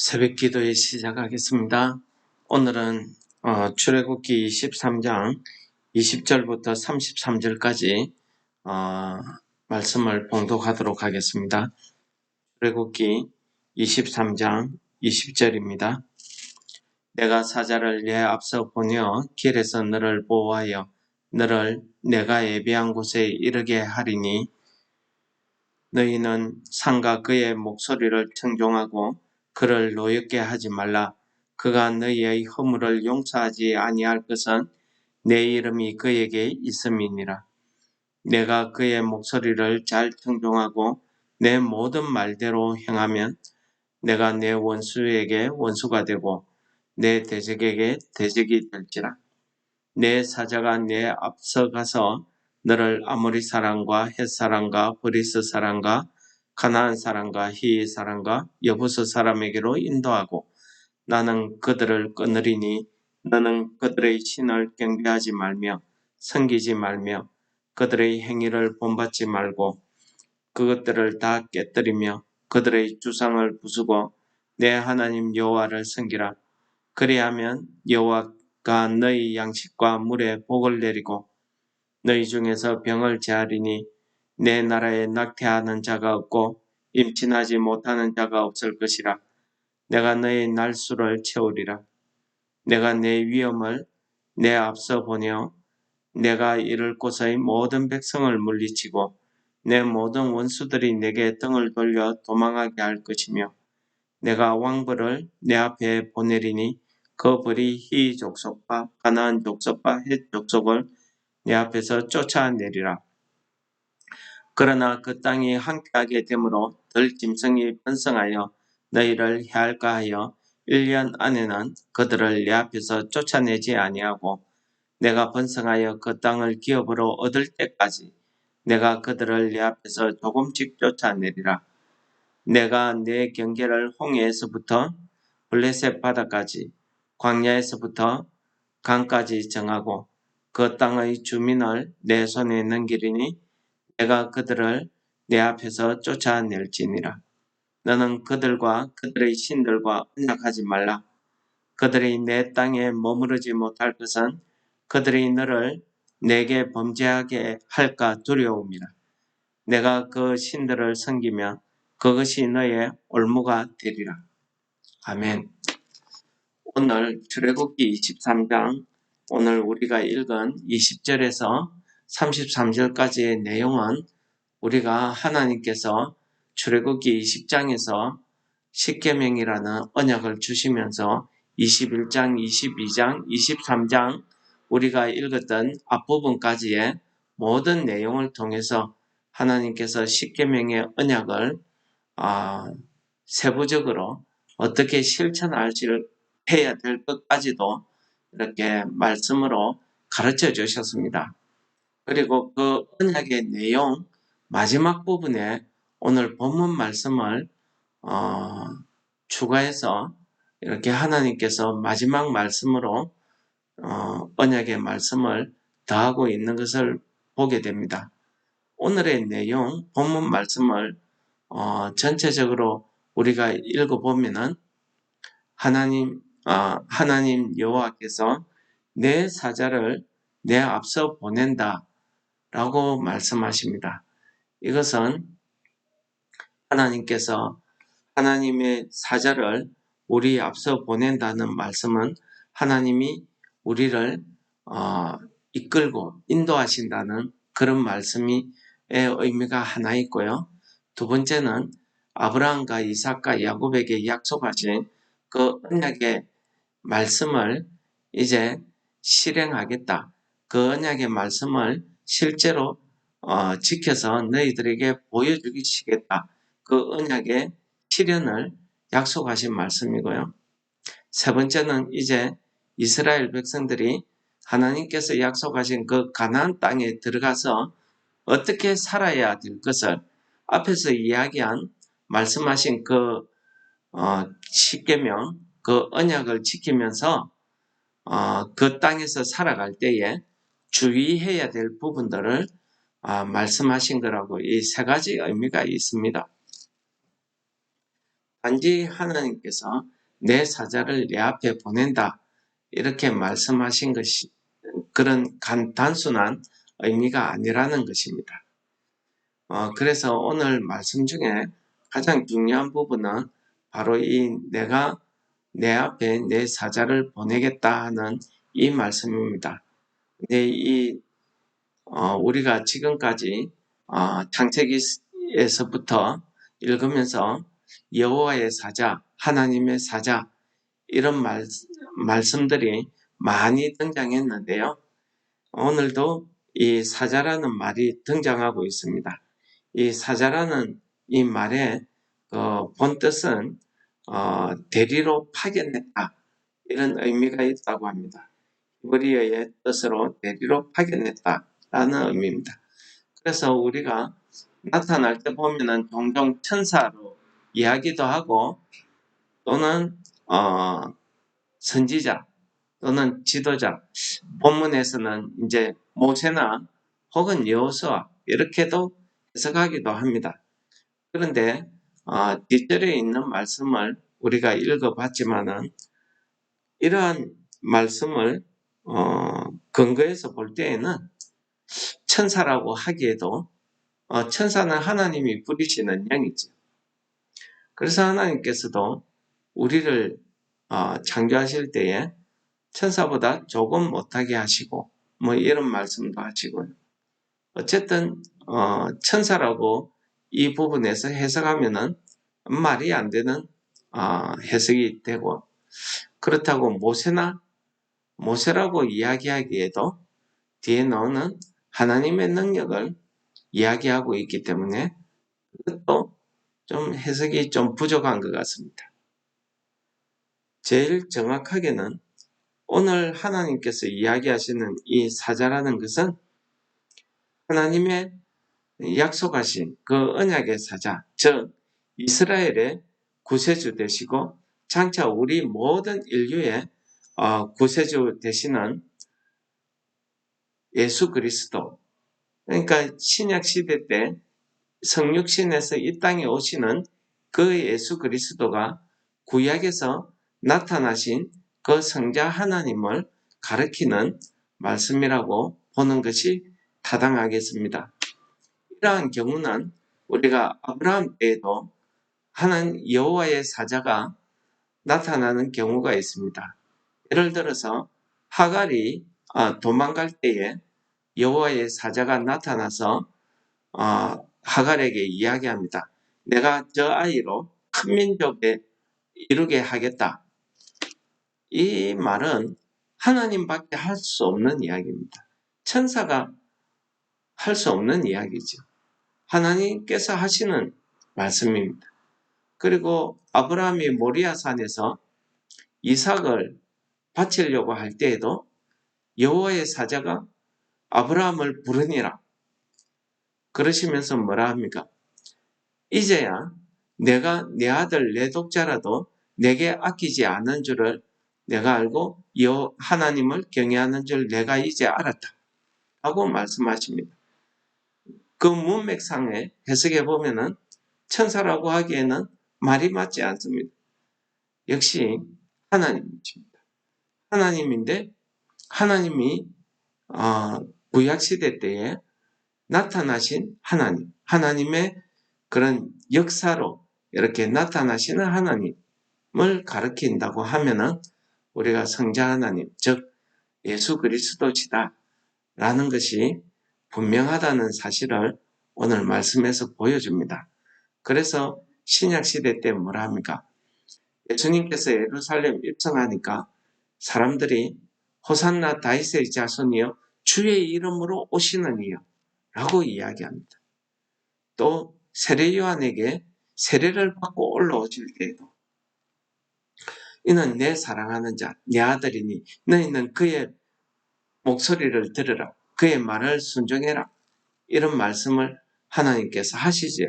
새벽 기도에 시작하겠습니다. 오늘은 출애굽기 23장 20절부터 33절까지 말씀을 봉독하도록 하겠습니다. 출애굽기 23장 20절입니다. 내가 사자를 내 앞서 보내어 길에서 너를 보호하여 너를 내가 예비한 곳에 이르게 하리니 너희는 상과 그의 목소리를 청종하고 그를 노엽게 하지 말라. 그가 너희의 허물을 용서하지 아니할 것은 내 이름이 그에게 있음이니라. 내가 그의 목소리를 잘 청종하고 내 모든 말대로 행하면 내가 내 원수에게 원수가 되고 내 대적에게 대적이 될지라. 내 사자가 내 앞서 가서 너를 아모리 사람과 헷 사람과 브리스 사람과 가나안 사람과 히위 사람과 여부스 사람에게로 인도하고 나는 그들을 끊으리니 너는 그들의 신을 경배하지 말며 섬기지 말며 그들의 행위를 본받지 말고 그것들을 다 깨뜨리며 그들의 주상을 부수고 내 하나님 여호와를 섬기라. 그리하면 여호와가 너희 양식과 물에 복을 내리고 너희 중에서 병을 제하리니 내 나라에 낙태하는 자가 없고 임신하지 못하는 자가 없을 것이라. 내가 너희 날수를 채우리라. 내가 내 위엄을 내 앞서 보내어 내가 이를 곳의 모든 백성을 물리치고 내 모든 원수들이 내게 등을 돌려 도망하게 할 것이며 내가 왕벌을 내 앞에 보내리니 그 벌이 히위 족속과 가나안 족속과 헷 족속을 내 앞에서 쫓아내리라. 그러나 그 땅이 황폐하게 되므로 들짐승이 번성하여 너희를 해할까 하여 1년 안에는 그들을 내 앞에서 쫓아내지 아니하고 내가 번성하여 그 땅을 기업으로 얻을 때까지 내가 그들을 내 앞에서 조금씩 쫓아내리라. 내가 내 경계를 홍해에서부터 블레셋 바다까지 광야에서부터 강까지 정하고 그 땅의 주민을 내 손에 넘기리니 내가 그들을 내 앞에서 쫓아낼지니라. 너는 그들과 그들의 신들과 언약하지 말라. 그들이 내 땅에 머무르지 못할 것은 그들이 너를 내게 범죄하게 할까 두려움이라. 내가 그 신들을 섬기면 그것이 너의 올무가 되리라. 아멘. 오늘 출애굽기 23장 오늘 우리가 읽은 20절에서 33절까지의 내용은 우리가 하나님께서 출애굽기 20장에서 십계명이라는 언약을 주시면서 21장, 22장, 23장 우리가 읽었던 앞부분까지의 모든 내용을 통해서 하나님께서 십계명의 언약을 세부적으로 어떻게 실천할지를 해야 될 것까지도 이렇게 말씀으로 가르쳐 주셨습니다. 그리고 그 언약의 내용 마지막 부분에 오늘 본문 말씀을 추가해서 이렇게 하나님께서 마지막 말씀으로 언약의 말씀을 더하고 있는 것을 보게 됩니다. 오늘의 내용 본문 말씀을 전체적으로 우리가 읽어보면은 하나님 여호와께서 내 사자를 내 앞서 보낸다 라고 말씀하십니다. 이것은 하나님께서 하나님의 사자를 우리 앞서 보낸다는 말씀은 하나님이 우리를 이끌고 인도하신다는 그런 말씀의 의미가 하나 있고요. 두 번째는 아브라함과 이삭과 야곱에게 약속하신 그 언약의 말씀을 이제 실행하겠다. 그 언약의 말씀을 실제로 지켜서 너희들에게 보여주시겠다. 그 언약의 실현을 약속하신 말씀이고요. 세 번째는 이제 이스라엘 백성들이 하나님께서 약속하신 그 가나안 땅에 들어가서 어떻게 살아야 될 것을 앞에서 이야기한 말씀하신 그 십계명 그 언약을 지키면서 그 땅에서 살아갈 때에 주의해야 될 부분들을 말씀하신 거라고 이 세 가지 의미가 있습니다. 단지 하나님께서 내 사자를 내 앞에 보낸다 이렇게 말씀하신 것이 그런 단순한 의미가 아니라는 것입니다. 그래서 오늘 말씀 중에 가장 중요한 부분은 바로 이 내가 내 앞에 내 사자를 보내겠다 하는 이 말씀입니다. 우리가 지금까지 창세기에서부터 읽으면서 여호와의 사자, 하나님의 사자 이런 말씀들이 많이 등장했는데요. 오늘도 이 사자라는 말이 등장하고 있습니다. 이 사자라는 이 말의 본뜻은 대리로 파견했다 이런 의미가 있다고 합니다. 히브리어의 뜻으로 대리로 파견했다라는 의미입니다. 그래서 우리가 나타날 때 보면은 종종 천사로 이야기도 하고 또는 선지자 또는 지도자, 본문에서는 이제 모세나 혹은 여호수아 이렇게도 해석하기도 합니다. 그런데 뒷절에 있는 말씀을 우리가 읽어봤지만은 이러한 말씀을 근거해서 볼 때에는 천사라고 하기에도 천사는 하나님이 부리시는 영이죠. 그래서 하나님께서도 우리를 창조하실 때에 천사보다 조금 못하게 하시고 뭐 이런 말씀도 하시고요. 어쨌든 천사라고 이 부분에서 해석하면은 말이 안 되는 해석이 되고 그렇다고 모세라고 이야기하기에도 뒤에 나오는 하나님의 능력을 이야기하고 있기 때문에 그것도 좀 해석이 좀 부족한 것 같습니다. 제일 정확하게는 오늘 하나님께서 이야기하시는 이 사자라는 것은 하나님의 약속하신 그 언약의 사자, 즉 이스라엘의 구세주 되시고 장차 우리 모든 인류의 구세주 되시는 예수 그리스도, 그러니까 신약 시대 때 성육신에서 이 땅에 오시는 그 예수 그리스도가 구약에서 나타나신 그 성자 하나님을 가리키는 말씀이라고 보는 것이 타당하겠습니다. 이러한 경우는 우리가 아브라함 때에도 하나님 여호와의 사자가 나타나는 경우가 있습니다. 예를 들어서 하갈이 도망갈 때에 여호와의 사자가 나타나서 하갈에게 이야기합니다. 내가 저 아이로 큰 민족에 이루게 하겠다. 이 말은 하나님밖에 할 수 없는 이야기입니다. 천사가 할 수 없는 이야기죠. 하나님께서 하시는 말씀입니다. 그리고 아브라함이 모리아 산에서 이삭을 바치려고 할 때에도 여호와의 사자가 아브라함을 부르니라. 그러시면서 뭐라 합니까? 이제야 내가 내 아들 내 독자라도 내게 아끼지 않은 줄을 내가 알고 하나님을 경외하는 줄 내가 이제 알았다. 하고 말씀하십니다. 그 문맥상에 해석해 보면은 천사라고 하기에는 말이 맞지 않습니다. 역시 하나님이십니다. 하나님인데 하나님이 구약시대 때에 나타나신 하나님의 그런 역사로 이렇게 나타나시는 하나님을 가리킨다고 하면은 우리가 성자 하나님, 즉 예수 그리스도시다 라는 것이 분명하다는 사실을 오늘 말씀에서 보여줍니다. 그래서 신약시대 때 뭐라 합니까? 예수님께서 예루살렘 입성하니까 사람들이 호산나 다윗의 자손이여 주의 이름으로 오시는 이여 라고 이야기합니다. 또 세례 요한에게 세례를 받고 올라오실 때에도 이는 내 사랑하는 자, 내 아들이니 너희는 그의 목소리를 들으라. 그의 말을 순종해라. 이런 말씀을 하나님께서 하시지.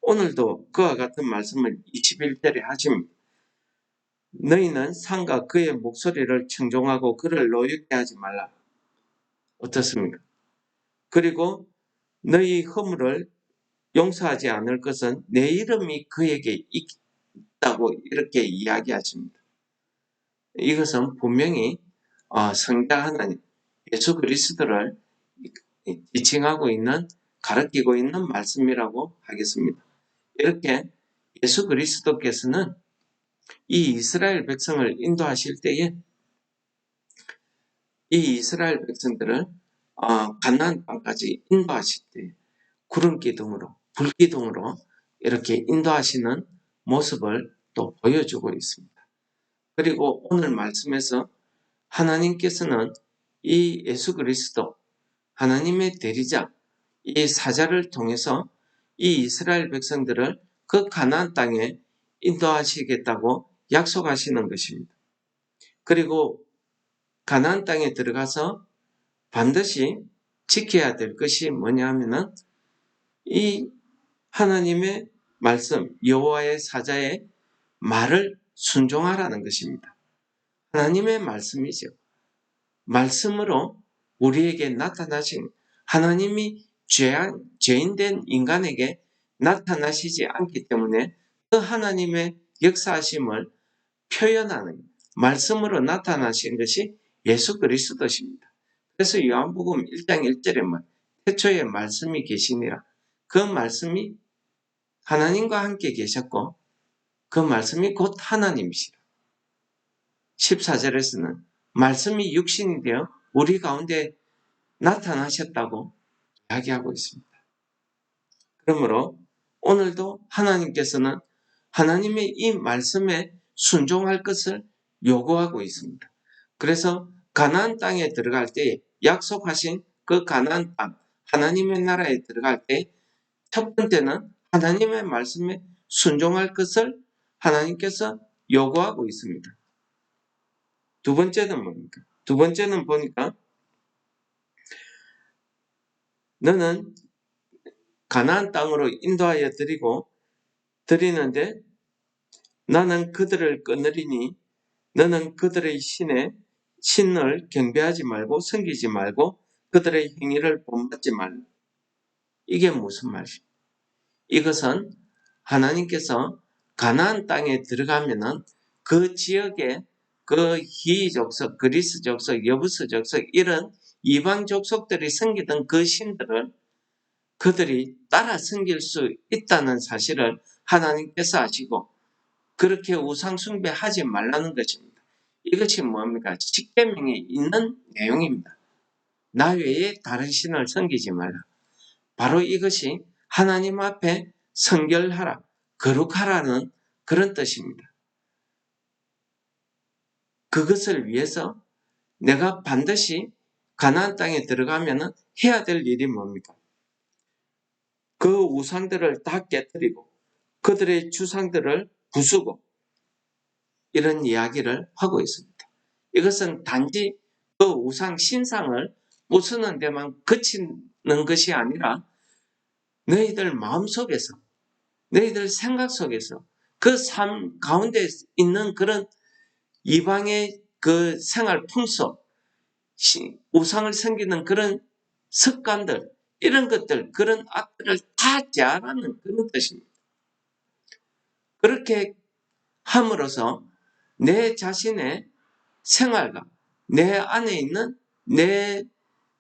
오늘도 그와 같은 말씀을 21절에 하십니다. 너희는 상과 그의 목소리를 청종하고 그를 노엽게 하지 말라. 어떻습니까? 그리고 너희 허물을 용서하지 않을 것은 내 이름이 그에게 없다고 이렇게 이야기하십니다. 이것은 분명히 성자 하나님 예수 그리스도를 지칭하고 있는 가르치고 있는 말씀이라고 하겠습니다. 이렇게 예수 그리스도께서는 이 이스라엘 백성을 인도하실 때에 이 이스라엘 백성들을 가나안 땅까지 인도하실 때 구름 기둥으로 불 기둥으로 이렇게 인도하시는 모습을 또 보여주고 있습니다. 그리고 오늘 말씀에서 하나님께서는 이 예수 그리스도 하나님의 대리자 이 사자를 통해서 이 이스라엘 백성들을 그 가나안 땅에 인도하시겠다고 약속하시는 것입니다. 그리고 가나안 땅에 들어가서 반드시 지켜야 될 것이 뭐냐 하면은 이 하나님의 말씀 여호와의 사자의 말을 순종하라는 것입니다. 하나님의 말씀이죠. 말씀으로 우리에게 나타나신 하나님이 죄인된 인간에게 나타나시지 않기 때문에 그 하나님의 역사하심을 표현하는 말씀으로 나타나신 것이 예수 그리스도십니다. 그래서 요한복음 1장 1절에 태초에 말씀이 계시니라. 그 말씀이 하나님과 함께 계셨고 그 말씀이 곧 하나님이시라. 14절에서는 말씀이 육신이 되어 우리 가운데 나타나셨다고 이야기하고 있습니다. 그러므로 오늘도 하나님께서는 하나님의 이 말씀에 순종할 것을 요구하고 있습니다. 그래서 가나안 땅에 들어갈 때 약속하신 그 가나안 땅, 하나님의 나라에 들어갈 때 첫 번째는 하나님의 말씀에 순종할 것을 하나님께서 요구하고 있습니다. 두 번째는 뭡니까? 두 번째는 보니까 너는 가나안 땅으로 인도하여 드리는데 나는 그들을 끊으리니 너는 그들의 신을 경배하지 말고 섬기지 말고 그들의 행위를 본받지 말라. 이게 무슨 말이에요? 이것은 하나님께서 가나안 땅에 들어가면은 그 지역에 그 히족속, 그리스 족속, 여부스 족속 이런 이방 족속들이 섬기던 그 신들을 그들이 따라 섬길 수 있다는 사실을 하나님께서 아시고 그렇게 우상 숭배하지 말라는 것입니다. 이것이 뭡니까? 십계명에 있는 내용입니다. 나 외에 다른 신을 섬기지 말라. 바로 이것이 하나님 앞에 성결하라, 거룩하라는 그런 뜻입니다. 그것을 위해서 내가 반드시 가나안 땅에 들어가면 해야 될 일이 뭡니까? 그 우상들을 다 깨뜨리고 그들의 주상들을 부수고 이런 이야기를 하고 있습니다. 이것은 단지 그 우상 신상을 부수는 데만 그치는 것이 아니라 너희들 마음속에서 너희들 생각 속에서 그 삶 가운데 있는 그런 이방의 그 생활 풍속 우상을 섬기는 그런 습관들 이런 것들 그런 악들을 다 제하라는 그런 뜻입니다. 그렇게 함으로써 내 자신의 생활과 내 안에 있는 내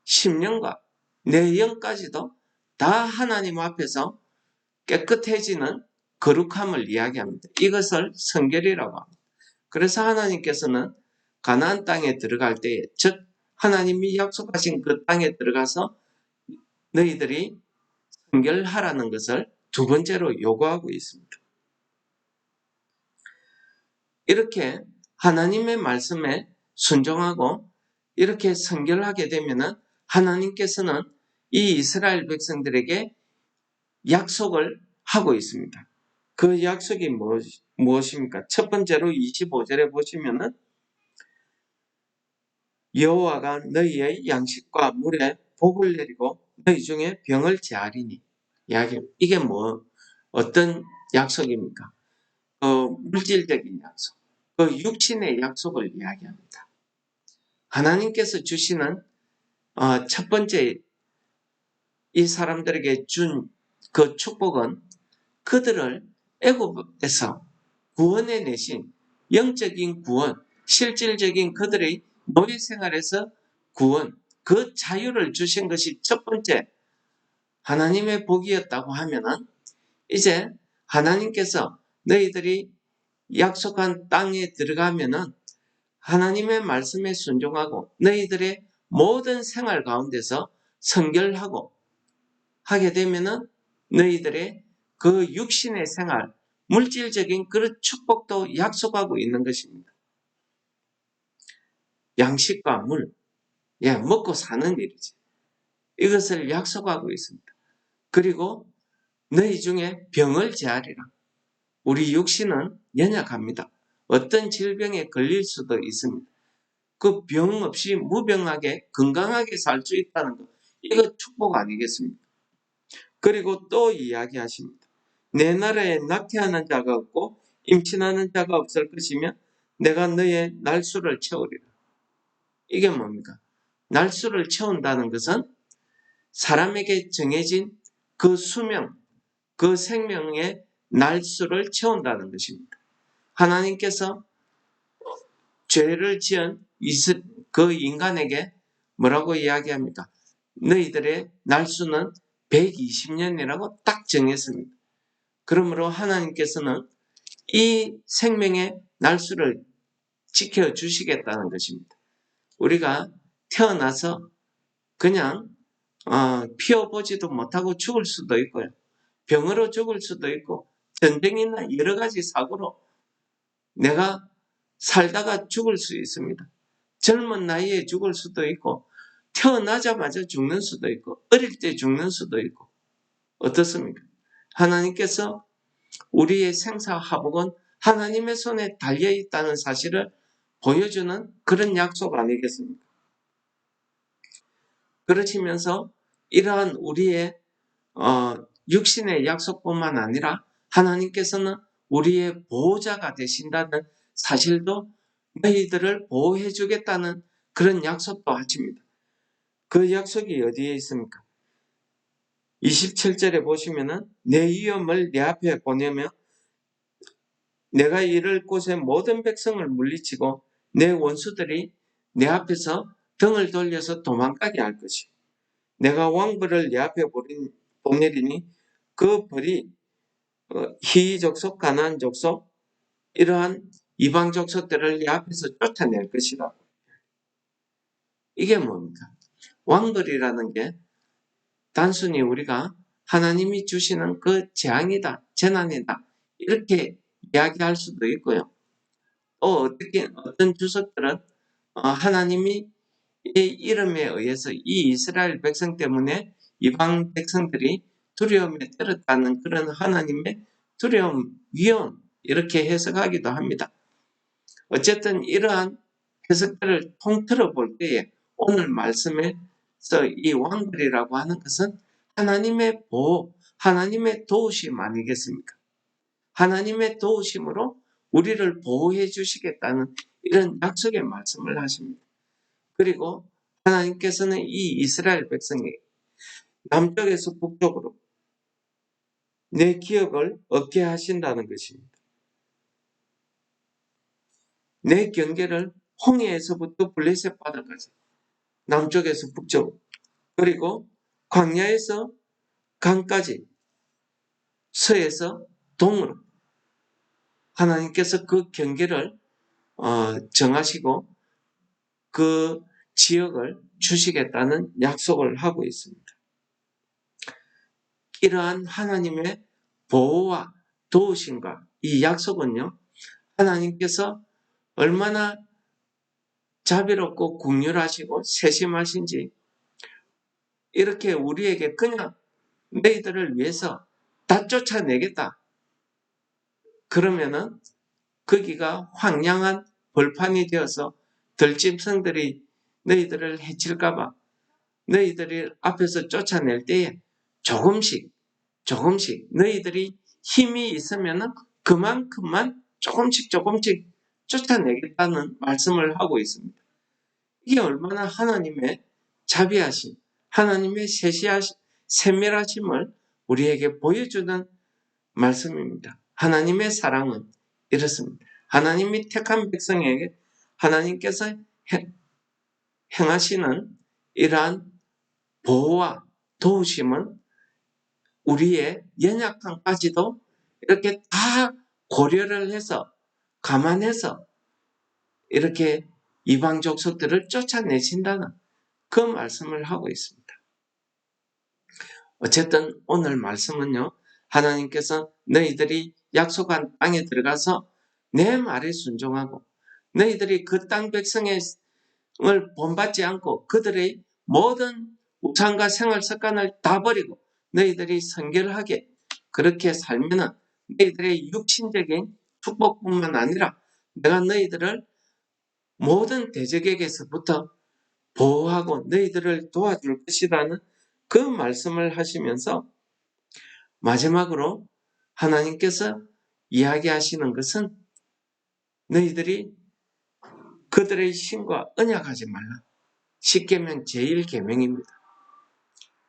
심령과 내 영까지도 다 하나님 앞에서 깨끗해지는 거룩함을 이야기합니다. 이것을 성결이라고 합니다. 그래서 하나님께서는 가나안 땅에 들어갈 때, 즉 하나님이 약속하신 그 땅에 들어가서 너희들이 성결하라는 것을 두 번째로 요구하고 있습니다. 이렇게 하나님의 말씀에 순종하고 이렇게 성결하게 되면은 하나님께서는 이 이스라엘 백성들에게 약속을 하고 있습니다. 그 약속이 무엇입니까? 첫 번째로 25절에 보시면은 여호와가 너희의 양식과 물에 복을 내리고 너희 중에 병을 제하리니 이게 어떤 약속입니까? 물질적인 약속, 그 육신의 약속을 이야기합니다. 하나님께서 주시는 첫 번째 이 사람들에게 준 그 축복은 그들을 애굽에서 구원해 내신 영적인 구원, 실질적인 그들의 노예 생활에서 구원, 그 자유를 주신 것이 첫 번째 하나님의 복이었다고 하면은 이제 하나님께서 너희들이 약속한 땅에 들어가면은 하나님의 말씀에 순종하고 너희들의 모든 생활 가운데서 성결하고 하게 되면은 너희들의 그 육신의 생활, 물질적인 그런 축복도 약속하고 있는 것입니다. 양식과 물, 먹고 사는 일이지. 이것을 약속하고 있습니다. 그리고 너희 중에 병을 제하리라. 우리 육신은 연약합니다. 어떤 질병에 걸릴 수도 있습니다. 그 병 없이 무병하게 건강하게 살 수 있다는 것, 이거 축복 아니겠습니까? 그리고 또 이야기하십니다. 내 나라에 낙태하는 자가 없고 임신하는 자가 없을 것이며 내가 너의 날수를 채우리라. 이게 뭡니까? 날수를 채운다는 것은 사람에게 정해진 그 수명, 그 생명의 날수를 채운다는 것입니다. 하나님께서 죄를 지은 그 인간에게 뭐라고 이야기합니까? 너희들의 날수는 120년이라고 딱 정했습니다. 그러므로 하나님께서는 이 생명의 날수를 지켜주시겠다는 것입니다. 우리가 태어나서 그냥 피어보지도 못하고 죽을 수도 있고요. 병으로 죽을 수도 있고 전쟁이나 여러 가지 사고로 내가 살다가 죽을 수 있습니다. 젊은 나이에 죽을 수도 있고 태어나자마자 죽는 수도 있고 어릴 때 죽는 수도 있고 어떻습니까? 하나님께서 우리의 생사화복은 하나님의 손에 달려있다는 사실을 보여주는 그런 약속 아니겠습니까? 그러시면서 이러한 우리의 육신의 약속뿐만 아니라 하나님께서는 우리의 보호자가 되신다는 사실도 너희들을 보호해 주겠다는 그런 약속도 하십니다. 그 약속이 어디에 있습니까? 27절에 보시면은 내 위엄을 내 앞에 보내며 내가 이를 곳의 모든 백성을 물리치고 내 원수들이 내 앞에서 등을 돌려서 도망가게 할 것이. 내가 왕벌을 내 앞에 보내리니 그 벌이 희 족속, 가나안 족속, 이러한 이방 족속들을 내 앞에서 쫓아낼 것이다. 이게 뭡니까? 왕벌이라는 게 단순히 우리가 하나님이 주시는 그 재앙이다, 재난이다, 이렇게 이야기할 수도 있고요. 또 어떤 주석들은 하나님이 이 이름에 의해서 이 이스라엘 백성 때문에 이방 백성들이 두려움에 떨었다는 그런 하나님의 두려움, 위험, 이렇게 해석하기도 합니다. 어쨌든 이러한 해석들을 통틀어 볼 때에 오늘 말씀에서 이 왕벌이라고 하는 것은 하나님의 보호, 하나님의 도우심 아니겠습니까? 하나님의 도우심으로 우리를 보호해 주시겠다는 이런 약속의 말씀을 하십니다. 그리고 하나님께서는 이 이스라엘 백성이 남쪽에서 북쪽으로 내 기업을 얻게 하신다는 것입니다. 내 경계를 홍해에서부터 블레셋 바다까지, 남쪽에서 북쪽, 그리고 광야에서 강까지, 서에서 동으로 하나님께서 그 경계를 정하시고 그 지역을 주시겠다는 약속을 하고 있습니다. 이러한 하나님의 보호와 도우심과 이 약속은요, 하나님께서 얼마나 자비롭고 긍휼하시고 세심하신지, 이렇게 우리에게 그냥 너희들을 위해서 다 쫓아내겠다. 그러면은 거기가 황량한 벌판이 되어서 들짐승들이 너희들을 해칠까봐 너희들이 앞에서 쫓아낼 때에 조금씩 너희들이 힘이 있으면은 그만큼만 조금씩 쫓아내겠다는 말씀을 하고 있습니다. 이게 얼마나 하나님의 자비하심, 하나님의 세밀하심을 우리에게 보여주는 말씀입니다. 하나님의 사랑은 이렇습니다. 하나님이 택한 백성에게 하나님께서 행하시는 이러한 보호와 도우심은 우리의 연약함까지도 이렇게 다 고려를 해서 감안해서 이렇게 이방 족속들을 쫓아내신다는 그 말씀을 하고 있습니다. 어쨌든 오늘 말씀은요, 하나님께서 너희들이 약속한 땅에 들어가서 내 말에 순종하고 너희들이 그 땅 백성을 본받지 않고 그들의 모든 우상과 생활 습관을 다 버리고 너희들이 성결하게 그렇게 살면은 너희들의 육신적인 축복뿐만 아니라 내가 너희들을 모든 대적에게서부터 보호하고 너희들을 도와줄 것이라는 그 말씀을 하시면서 마지막으로 하나님께서 이야기하시는 것은 너희들이 그들의 신과 언약하지 말라. 십계명 제1계명입니다.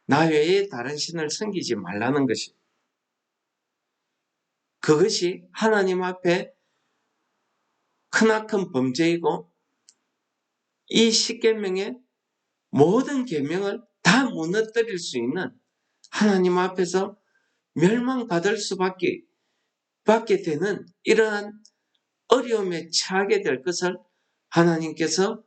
나 외에 다른 신을 섬기지 말라는 것이, 그것이 하나님 앞에 크나큰 범죄이고 이 십계명의 모든 계명을 다 무너뜨릴 수 있는, 하나님 앞에서 멸망받을 수밖에 되는 이러한 어려움에 처하게 될 것을 하나님께서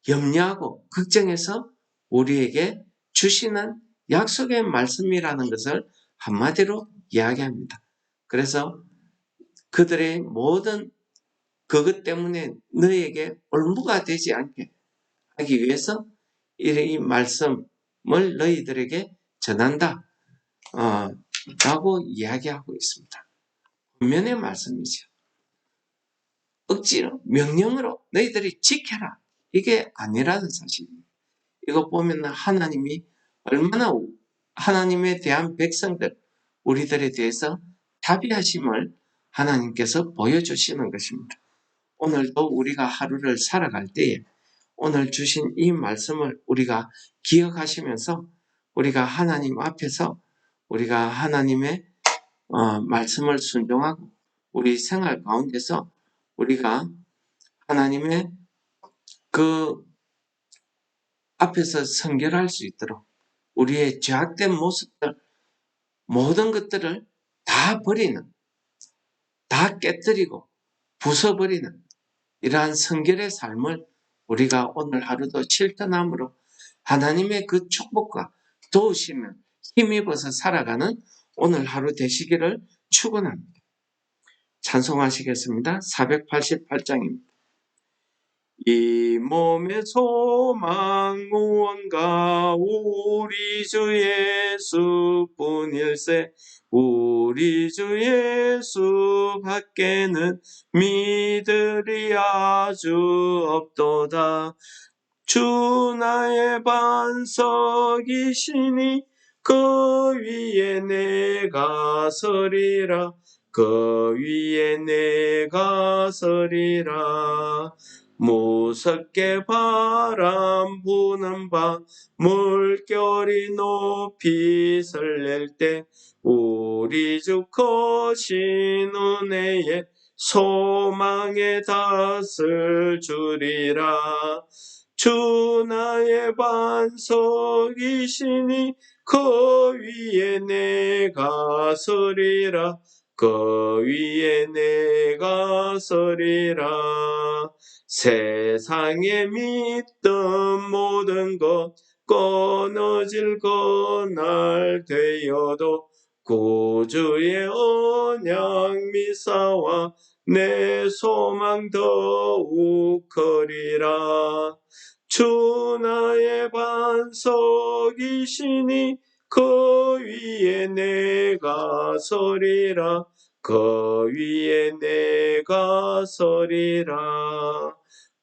염려하고 걱정해서 우리에게 주시는 약속의 말씀이라는 것을 한마디로 이야기합니다. 그래서 그들의 모든 그것 때문에 너에게 올무가 되지 않게 하기 위해서 이 말씀을 너희들에게 전한다 라고 이야기하고 있습니다. 권면의 말씀이죠. 억지로 명령으로 너희들이 지켜라, 이게 아니라는 사실입니다. 이거 보면 하나님이 얼마나 하나님에 대한 백성들, 우리들에 대해서 자비하심을 하나님께서 보여주시는 것입니다. 오늘도 우리가 하루를 살아갈 때에 오늘 주신 이 말씀을 우리가 기억하시면서 우리가 하나님 앞에서 우리가 하나님의 말씀을 순종하고 우리 생활 가운데서 우리가 하나님의 그 앞에서 성결할 수 있도록 우리의 죄악된 모습들, 모든 것들을 다 버리는, 다 깨뜨리고 부숴버리는 이러한 성결의 삶을 우리가 오늘 하루도 실천함으로 하나님의 그 축복과 도우심을 힘입어서 살아가는 오늘 하루 되시기를 축원합니다. 찬송하시겠습니다. 488장입니다. 이 몸의 소망 무언가 우리 주 예수뿐일세. 우리 주 예수 밖에는 믿으리 아주 없도다. 주 나의 반석이시니 그 위에 내가 서리라. 그 위에 내가 서리라. 무섭게 바람 부는 밤 물결이 높이 설렐 때 우리 주 크신 은혜에 소망의 닷을 주리라. 주 나의 반석이시니 그 위에 내가 서리라. 그 위에 내가 서리라. 세상에 믿던 모든 것 끊어질 그날 되어도 구주의 언약 미사와 내 소망 더욱 커리라. 주 나의 반석이시니 그 위에 내가 서리라. 그 위에 내가 서리라.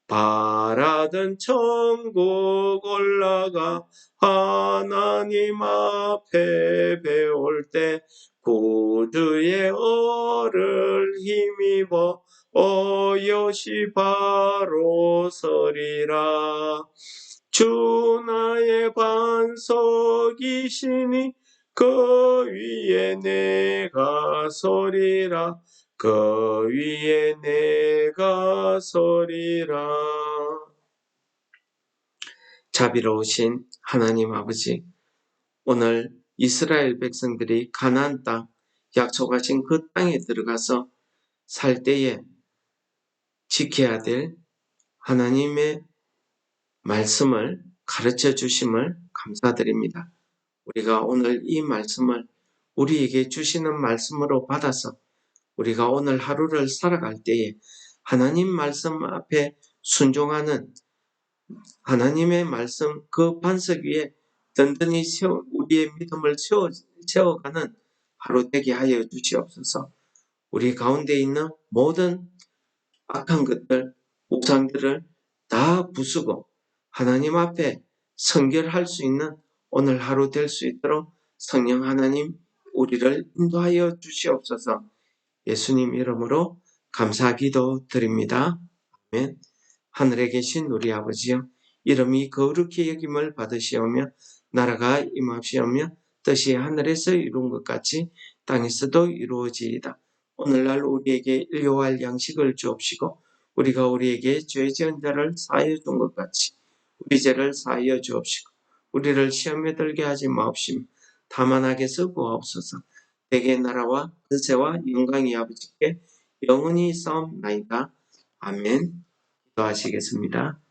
바라던 천국 올라가 하나님 앞에 배울 때 구주의 얼을 힘입어 어여시 바로 서리라. 주 나의 반석이시니 그 위에 내가 서리라. 그 위에 내가 서리라. 자비로우신 하나님 아버지, 오늘 이스라엘 백성들이 가나안 땅, 약속하신 그 땅에 들어가서 살 때에 지켜야 될 하나님의 말씀을 가르쳐 주심을 감사드립니다. 우리가 오늘 이 말씀을 우리에게 주시는 말씀으로 받아서 우리가 오늘 하루를 살아갈 때에 하나님 말씀 앞에 순종하는 하나님의 말씀 그 반석 위에 든든히 우리의 믿음을 세워가는 하루 되게 하여 주시옵소서. 우리 가운데 있는 모든 악한 것들, 우상들을 다 부수고 하나님 앞에 성결할 수 있는 오늘 하루 될 수 있도록 성령 하나님 우리를 인도하여 주시옵소서. 예수님 이름으로 감사 기도 드립니다. 아멘. 하늘에 계신 우리 아버지여, 이름이 거룩히 여김을 받으시오며 나라가 임하시오며 뜻이 하늘에서 이룬 것 같이 땅에서도 이루어지이다. 오늘날 우리에게 일용할 양식을 주옵시고 우리가 우리에게 죄 지은 자를 사하여 준 것 같이 우리 죄를 사하여 주옵시고 우리를 시험에 들게 하지 마옵시며 다만 악에서 구하옵소서. 대개 나라와 권세와 영광이 아버지께 영원히 싸움나이다. 아멘. 기도하시겠습니다.